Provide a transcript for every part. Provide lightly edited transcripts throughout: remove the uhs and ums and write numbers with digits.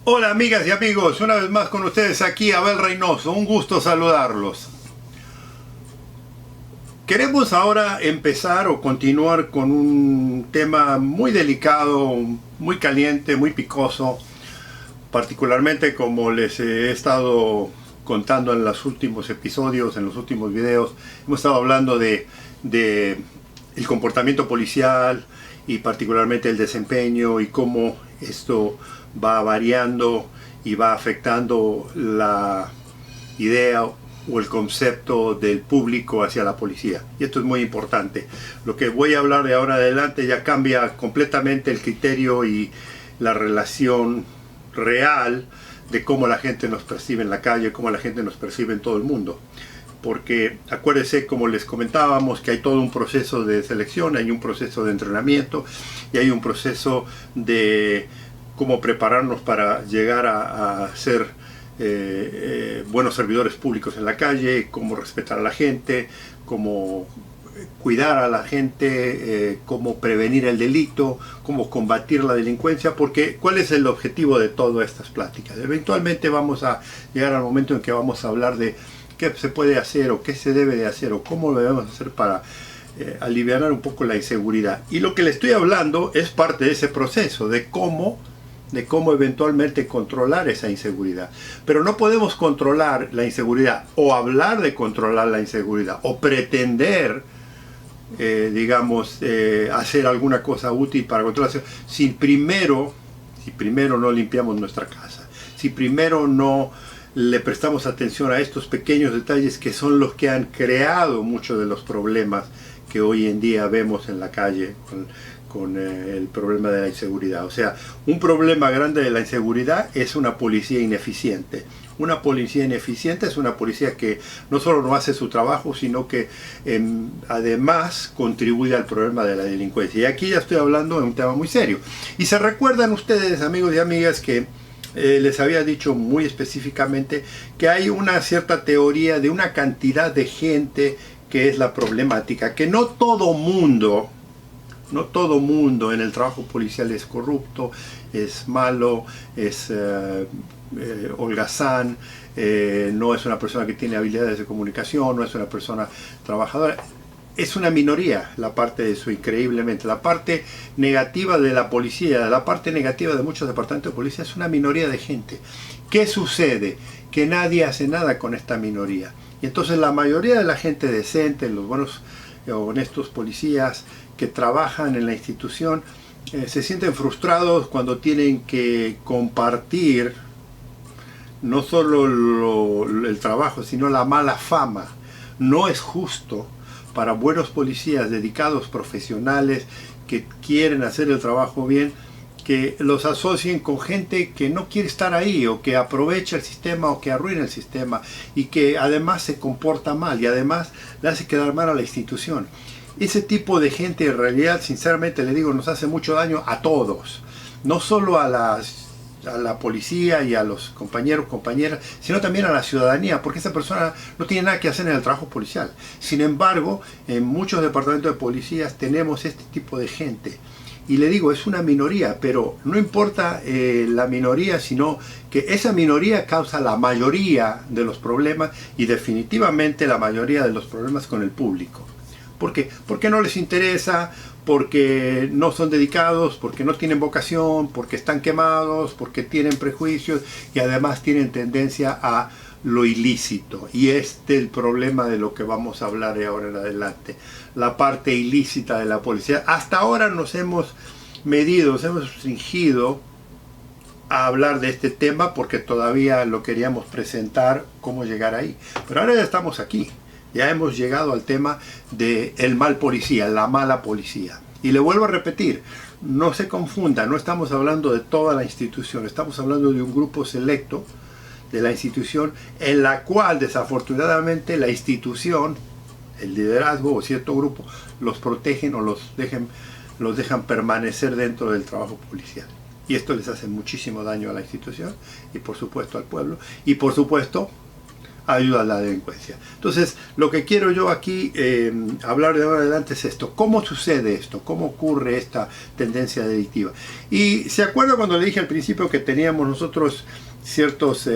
Hola amigas y amigos, una vez más con ustedes aquí Abel Reynoso, un gusto saludarlos. Queremos ahora empezar o continuar con un tema muy delicado, muy caliente, muy picoso, particularmente como les he estado contando en los últimos episodios, en los últimos videos. Hemos estado hablando de el comportamiento policial y particularmente el desempeño y cómo esto va variando y va afectando la idea o el concepto del público hacia la policía. Y esto es muy importante. Lo que voy a hablar de ahora en adelante ya cambia completamente el criterio y la relación real de cómo la gente nos percibe en la calle, cómo la gente nos percibe en todo el mundo. Porque acuérdense, como les comentábamos, que hay todo un proceso de selección, hay un proceso de entrenamiento y hay un proceso de cómo prepararnos para llegar a ser buenos servidores públicos en la calle, cómo respetar a la gente, cómo cuidar a la gente, cómo prevenir el delito, cómo combatir la delincuencia, porque ¿cuál es el objetivo de todas estas pláticas? Eventualmente vamos a llegar al momento en que vamos a hablar de qué se puede hacer o qué se debe de hacer o cómo lo debemos hacer para aliviar un poco la inseguridad. Y lo que le estoy hablando es parte de ese proceso, de cómo eventualmente controlar esa inseguridad. Pero no podemos controlar la inseguridad o hablar de controlar la inseguridad o pretender, hacer alguna cosa útil para controlarla si primero no limpiamos nuestra casa, si primero no le prestamos atención a estos pequeños detalles que son los que han creado muchos de los problemas que hoy en día vemos en la calle con el problema de la inseguridad. O sea, un problema grande de la inseguridad es una policía ineficiente. Una policía ineficiente es una policía que no solo no hace su trabajo, sino que además contribuye al problema de la delincuencia. Y aquí ya estoy hablando de un tema muy serio. Y se recuerdan ustedes, amigos y amigas, que les había dicho muy específicamente que hay una cierta teoría de una cantidad de gente que es la problemática, que no todo mundo en el trabajo policial es corrupto, es malo, es holgazán, no es una persona que tiene habilidades de comunicación, no es una persona trabajadora. Es una minoría la parte de eso, increíblemente. La parte negativa de la policía, la parte negativa de muchos departamentos de policía es una minoría de gente. ¿Qué sucede? Que nadie hace nada con esta minoría. Y entonces la mayoría de la gente decente, los buenos, honestos policías que trabajan en la institución, se sienten frustrados cuando tienen que compartir no solo el trabajo, sino la mala fama. No es justo para buenos policías dedicados, profesionales, que quieren hacer el trabajo bien, que los asocien con gente que no quiere estar ahí, o que aprovecha el sistema, o que arruina el sistema, y que además se comporta mal, y además le hace quedar mal a la institución. Ese tipo de gente, en realidad, sinceramente le digo, nos hace mucho daño a todos, no solo a la policía y a los compañeros, compañeras, sino también a la ciudadanía, porque esa persona no tiene nada que hacer en el trabajo policial. Sin embargo, en muchos departamentos de policías tenemos este tipo de gente. Y le digo, es una minoría, pero no importa la minoría, sino que esa minoría causa la mayoría de los problemas y definitivamente la mayoría de los problemas con el público. ¿Por qué? Porque no les interesa, porque no son dedicados, porque no tienen vocación, porque están quemados, porque tienen prejuicios y además tienen tendencia a lo ilícito. Y este es el problema de lo que vamos a hablar de ahora en adelante. La parte ilícita de la policía. Hasta ahora nos hemos hemos restringido a hablar de este tema porque todavía lo queríamos presentar, cómo llegar ahí. Pero ahora ya estamos aquí. Ya hemos llegado al tema del mal policía, la mala policía. Y le vuelvo a repetir, no se confunda, no estamos hablando de toda la institución, estamos hablando de un grupo selecto de la institución en la cual desafortunadamente la institución, el liderazgo o cierto grupo, los protegen o los dejan permanecer dentro del trabajo policial. Y esto les hace muchísimo daño a la institución y por supuesto al pueblo y por supuesto ayuda a la delincuencia. Entonces, lo que quiero yo aquí hablar de ahora en adelante es esto. ¿Cómo sucede esto? ¿Cómo ocurre esta tendencia delictiva? Y se acuerda cuando le dije al principio que teníamos nosotros ciertos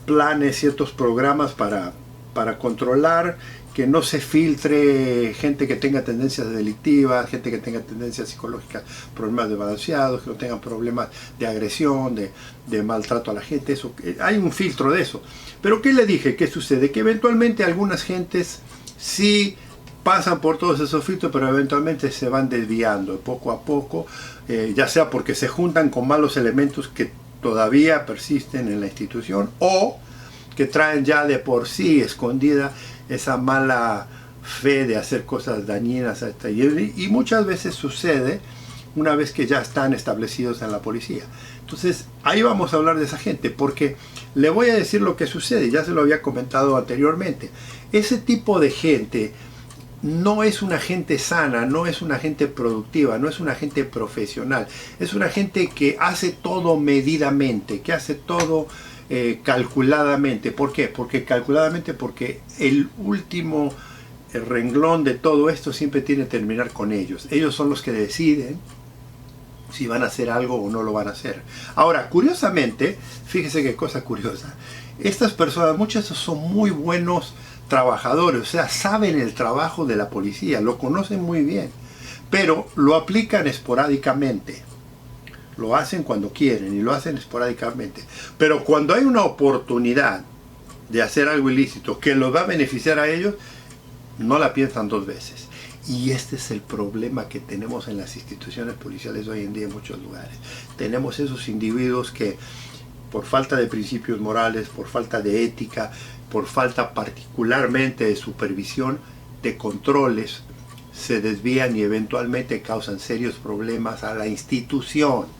planes, ciertos programas para controlar que no se filtre gente que tenga tendencias delictivas, gente que tenga tendencias psicológicas, problemas de balanceados, que no tengan problemas de agresión, de maltrato a la gente. Eso, hay un filtro de eso. Pero ¿qué le dije? ¿Qué sucede? Que eventualmente algunas gentes sí pasan por todos esos filtros, pero eventualmente se van desviando poco a poco, ya sea porque se juntan con malos elementos que todavía persisten en la institución, o que traen ya de por sí escondida esa mala fe de hacer cosas dañinas a esta, y muchas veces sucede una vez que ya están establecidos en la policía. Entonces ahí vamos a hablar de esa gente, porque le voy a decir lo que sucede, ya se lo había comentado anteriormente. Ese tipo de gente no es una gente sana, no es una gente productiva, no es una gente profesional, es una gente que hace todo medidamente, que hace todo calculadamente. ¿Por qué? Porque calculadamente, porque el último renglón de todo esto siempre tiene que terminar con ellos. Ellos son los que deciden si van a hacer algo o no lo van a hacer. Ahora, curiosamente, fíjese qué cosa curiosa, estas personas, muchas son muy buenos trabajadores, o sea, saben el trabajo de la policía, lo conocen muy bien, pero lo aplican esporádicamente. Lo hacen cuando quieren y lo hacen esporádicamente. Pero cuando hay una oportunidad de hacer algo ilícito que los va a beneficiar a ellos, no la piensan dos veces. Y este es el problema que tenemos en las instituciones policiales hoy en día en muchos lugares. Tenemos esos individuos que, por falta de principios morales, por falta de ética, por falta particularmente de supervisión, de controles, se desvían y eventualmente causan serios problemas a la institución.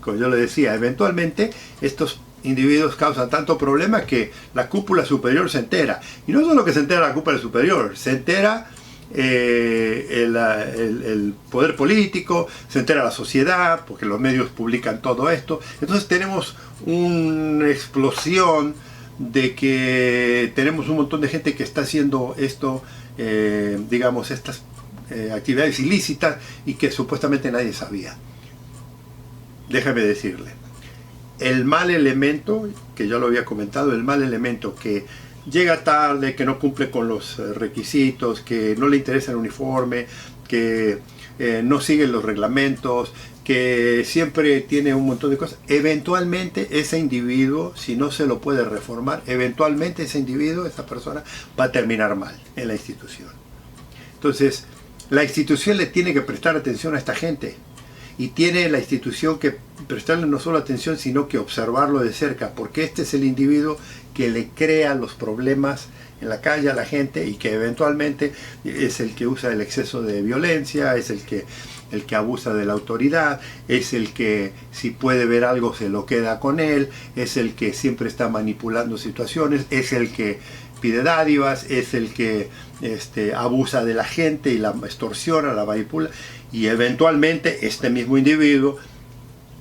Como yo le decía, eventualmente estos individuos causan tanto problema que la cúpula superior se entera. Y no solo que se entera la cúpula superior, se entera el poder político, se entera la sociedad, porque los medios publican todo esto. Entonces tenemos una explosión de que tenemos un montón de gente que está haciendo esto, digamos, estas actividades ilícitas, y que supuestamente nadie sabía. Déjame decirle, el mal elemento, que ya lo había comentado, el mal elemento que llega tarde, que no cumple con los requisitos, que no le interesa el uniforme, que no sigue los reglamentos, que siempre tiene un montón de cosas, eventualmente ese individuo, si no se lo puede reformar, eventualmente ese individuo, esa persona, va a terminar mal en la institución. Entonces, la institución le tiene que prestar atención a esta gente. Y tiene la institución que prestarle no solo atención, sino que observarlo de cerca, porque este es el individuo que le crea los problemas en la calle a la gente, y que eventualmente es el que usa el exceso de violencia, es el que abusa de la autoridad, es el que si puede ver algo se lo queda con él, es el que siempre está manipulando situaciones, es el que pide dádivas, es el que abusa de la gente y la extorsiona, la manipula. Y eventualmente este mismo individuo,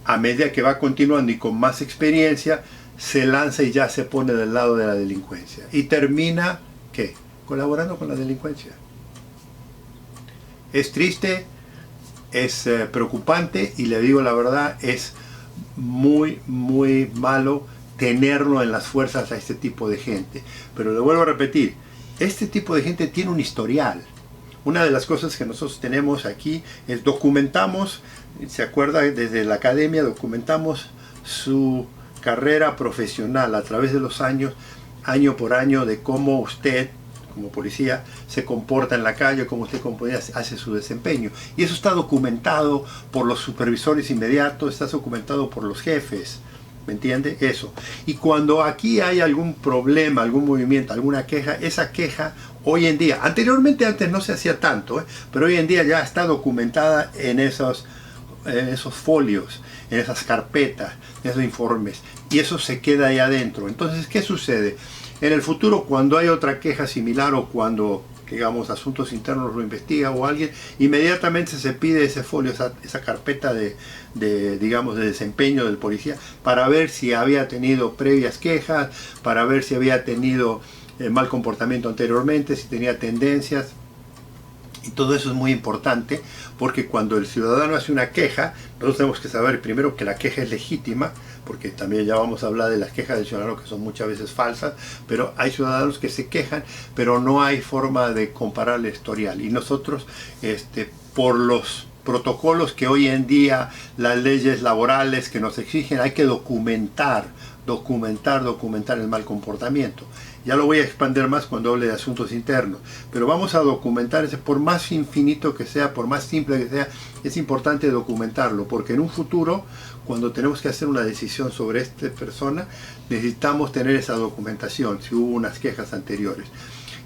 a medida que va continuando y con más experiencia, se lanza y ya se pone del lado de la delincuencia. Y termina, ¿qué? Colaborando con la delincuencia. Es triste, es preocupante, y le digo la verdad, es muy, muy malo tenerlo en las fuerzas a este tipo de gente. Pero le vuelvo a repetir, este tipo de gente tiene un historial. Una de las cosas que nosotros tenemos aquí es documentamos, se acuerda, desde la academia documentamos su carrera profesional a través de los años, año por año, de cómo usted, como policía, se comporta en la calle, cómo usted como policía hace su desempeño. Y eso está documentado por los supervisores inmediatos, está documentado por los jefes. ¿Me entiende? Eso. Y cuando aquí hay algún problema, algún movimiento, alguna queja, esa queja hoy en día, antes no se hacía tanto, pero hoy en día ya está documentada en esos folios, en esas carpetas, en esos informes, y eso se queda ahí adentro. Entonces, ¿qué sucede? En el futuro, cuando hay otra queja similar, o cuando digamos, asuntos internos lo investiga o alguien, inmediatamente se pide ese folio, esa carpeta digamos, de desempeño del policía para ver si había tenido previas quejas, para ver si había tenido mal comportamiento anteriormente, si tenía tendencias. Y todo eso es muy importante porque cuando el ciudadano hace una queja, nosotros tenemos que saber primero que la queja es legítima, porque también ya vamos a hablar de las quejas del ciudadano que son muchas veces falsas, pero hay ciudadanos que se quejan, pero no hay forma de comparar el historial. Y nosotros, por los protocolos que hoy en día, las leyes laborales que nos exigen, hay que documentar el mal comportamiento. Ya lo voy a expandir más cuando hable de asuntos internos, pero vamos a documentar ese, por más infinito que sea, por más simple que sea, es importante documentarlo, porque en un futuro, cuando tenemos que hacer una decisión sobre esta persona, necesitamos tener esa documentación, si hubo unas quejas anteriores.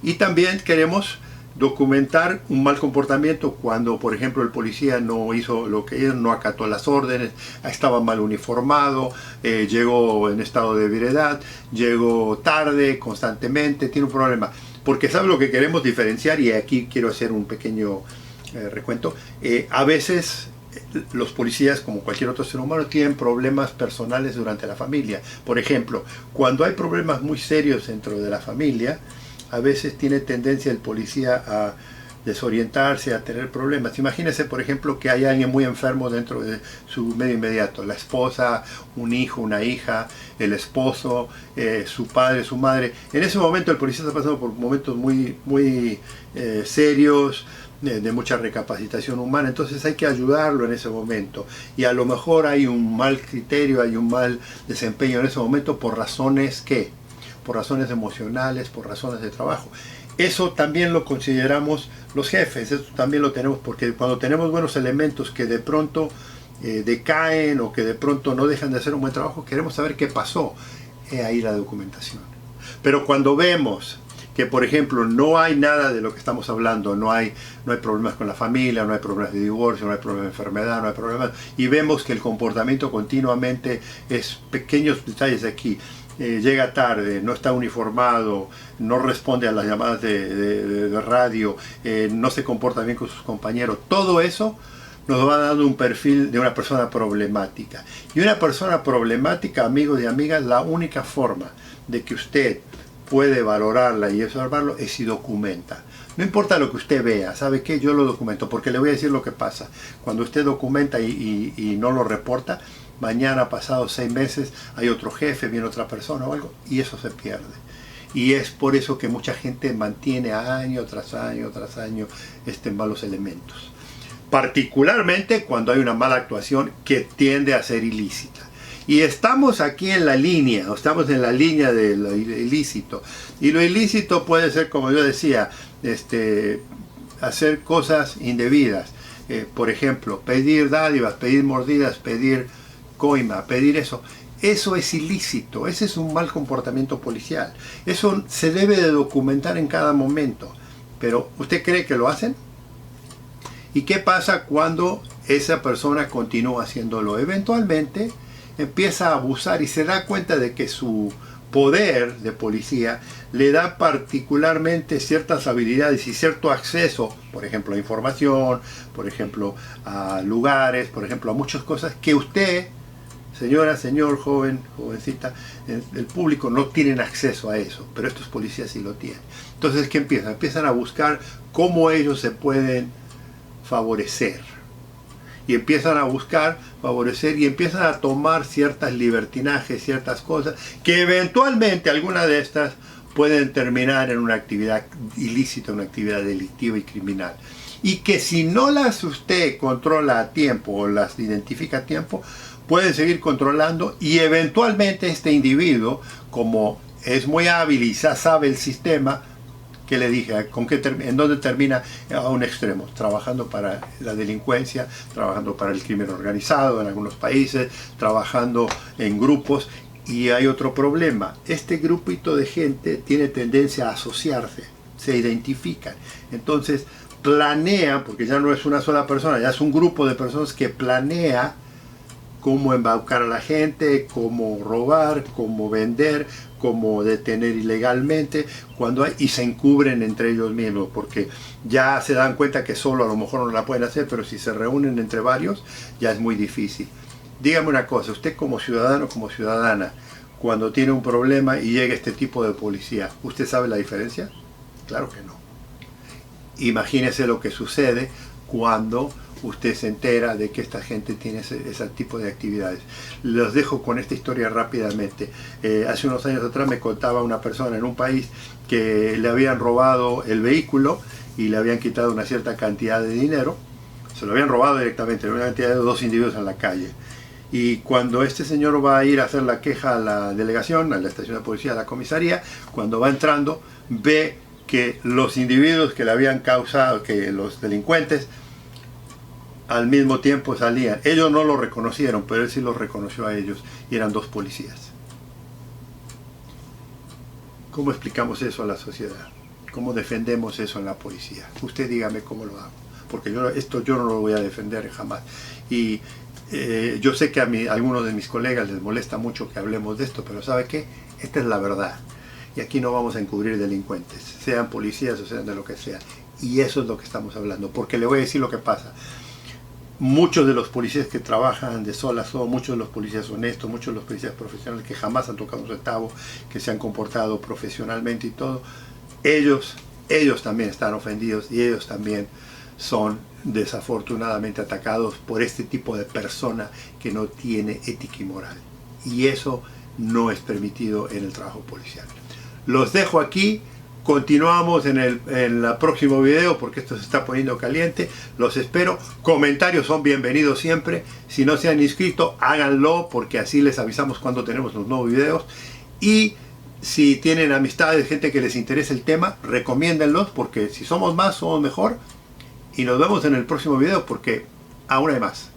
Y también queremos documentar un mal comportamiento cuando, por ejemplo, el policía no hizo lo que él, no acató las órdenes, estaba mal uniformado, llegó en estado de ebriedad, llegó tarde constantemente, tiene un problema. Porque ¿sabe lo que queremos diferenciar? Y aquí quiero hacer un pequeño recuento. A veces los policías, como cualquier otro ser humano, tienen problemas personales durante la familia. Por ejemplo, cuando hay problemas muy serios dentro de la familia, a veces tiene tendencia el policía a desorientarse, a tener problemas. Imagínese, por ejemplo, que hay alguien muy enfermo dentro de su medio inmediato, la esposa, un hijo, una hija, el esposo, su padre, su madre. En ese momento el policía está pasando por momentos muy serios, de mucha recapacitación humana, entonces hay que ayudarlo en ese momento. Y a lo mejor hay un mal criterio, hay un mal desempeño en ese momento por razones que por razones emocionales, por razones de trabajo. Eso también lo consideramos los jefes, eso también lo tenemos, porque cuando tenemos buenos elementos que de pronto decaen o que de pronto no dejan de hacer un buen trabajo, queremos saber qué pasó. Ahí la documentación. Pero cuando vemos que, por ejemplo, no hay nada de lo que estamos hablando, no hay problemas con la familia, no hay problemas de divorcio, no hay problemas de enfermedad, no hay problemas, y vemos que el comportamiento continuamente es pequeños detalles de aquí, llega tarde, no está uniformado, no responde a las llamadas de radio, no se comporta bien con sus compañeros, todo eso nos va dando un perfil de una persona problemática. Y una persona problemática, amigos y amigas, la única forma de que usted puede valorarla y observarlo es si documenta. No importa lo que usted vea, ¿sabe qué? Yo lo documento, porque le voy a decir lo que pasa. Cuando usted documenta y no lo reporta, mañana, pasado 6 meses, hay otro jefe, viene otra persona o algo, y eso se pierde. Y es por eso que mucha gente mantiene año tras año malos elementos. Particularmente cuando hay una mala actuación que tiende a ser ilícita. Y estamos aquí en la línea, estamos en la línea de lo ilícito. Y lo ilícito puede ser, como yo decía, hacer cosas indebidas. Por ejemplo, pedir dádivas, pedir mordidas, pedir coima, pedir eso. Eso es ilícito, ese es un mal comportamiento policial. Eso se debe de documentar en cada momento. Pero, ¿usted cree que lo hacen? ¿Y qué pasa cuando esa persona continúa haciéndolo? Eventualmente empieza a abusar y se da cuenta de que su poder de policía le da particularmente ciertas habilidades y cierto acceso, por ejemplo, a información, por ejemplo, a lugares, por ejemplo, a muchas cosas que usted, señora, señor, joven, jovencita, el público no tienen acceso a eso, pero estos policías sí lo tienen. Entonces, ¿qué empiezan? Empiezan a buscar cómo ellos se pueden favorecer. Y empiezan a buscar, favorecer y empiezan a tomar ciertas libertinajes, ciertas cosas, que eventualmente algunas de estas pueden terminar en una actividad ilícita, una actividad delictiva y criminal. Y que si no las usted controla a tiempo o las identifica a tiempo, pueden seguir controlando y eventualmente este individuo, como es muy hábil y ya sabe el sistema, que le dije, en dónde termina a un extremo, trabajando para la delincuencia, trabajando para el crimen organizado en algunos países, trabajando en grupos. Y hay otro problema, este grupito de gente tiene tendencia a asociarse, se identifican, entonces planean, porque ya no es una sola persona, ya es un grupo de personas que planea cómo embaucar a la gente, cómo robar, cómo vender, cómo detener ilegalmente, y se encubren entre ellos mismos, porque ya se dan cuenta que solo a lo mejor no la pueden hacer, pero si se reúnen entre varios, ya es muy difícil. Dígame una cosa, usted como ciudadano, como ciudadana, cuando tiene un problema y llega este tipo de policía, ¿usted sabe la diferencia? Claro que no. Imagínese lo que sucede cuando usted se entera de que esta gente tiene ese tipo de actividades. Los dejo con esta historia rápidamente. Hace unos años atrás me contaba una persona en un país que le habían robado el vehículo y le habían quitado una cierta cantidad de dinero. Se lo habían robado directamente, una cantidad de 2 individuos en la calle. Y cuando este señor va a ir a hacer la queja a la delegación, a la estación de policía, a la comisaría, cuando va entrando, ve que los individuos que le habían causado, que los delincuentes, al mismo tiempo salían. Ellos no lo reconocieron, pero él sí los reconoció a ellos, y eran 2 policías. ¿Cómo explicamos eso a la sociedad? ¿Cómo defendemos eso en la policía? Usted dígame cómo lo hago, porque esto yo no lo voy a defender jamás. Y yo sé que a algunos de mis colegas les molesta mucho que hablemos de esto, pero ¿sabe qué? Esta es la verdad. Y aquí no vamos a encubrir delincuentes, sean policías o sean de lo que sea. Y eso es lo que estamos hablando, porque le voy a decir lo que pasa. Muchos de los policías que trabajan de sol a sol, muchos de los policías honestos, muchos de los policías profesionales que jamás han tocado un centavo, que se han comportado profesionalmente y todo, ellos también están ofendidos y ellos también son desafortunadamente atacados por este tipo de persona que no tiene ética y moral. Y eso no es permitido en el trabajo policial. Los dejo aquí. Continuamos en el próximo video porque esto se está poniendo caliente. Los espero. Comentarios son bienvenidos siempre. Si no se han inscrito, háganlo porque así les avisamos cuando tenemos los nuevos videos. Y si tienen amistades, gente que les interese el tema, recomiéndenlos porque si somos más, somos mejor. Y nos vemos en el próximo video porque aún hay más.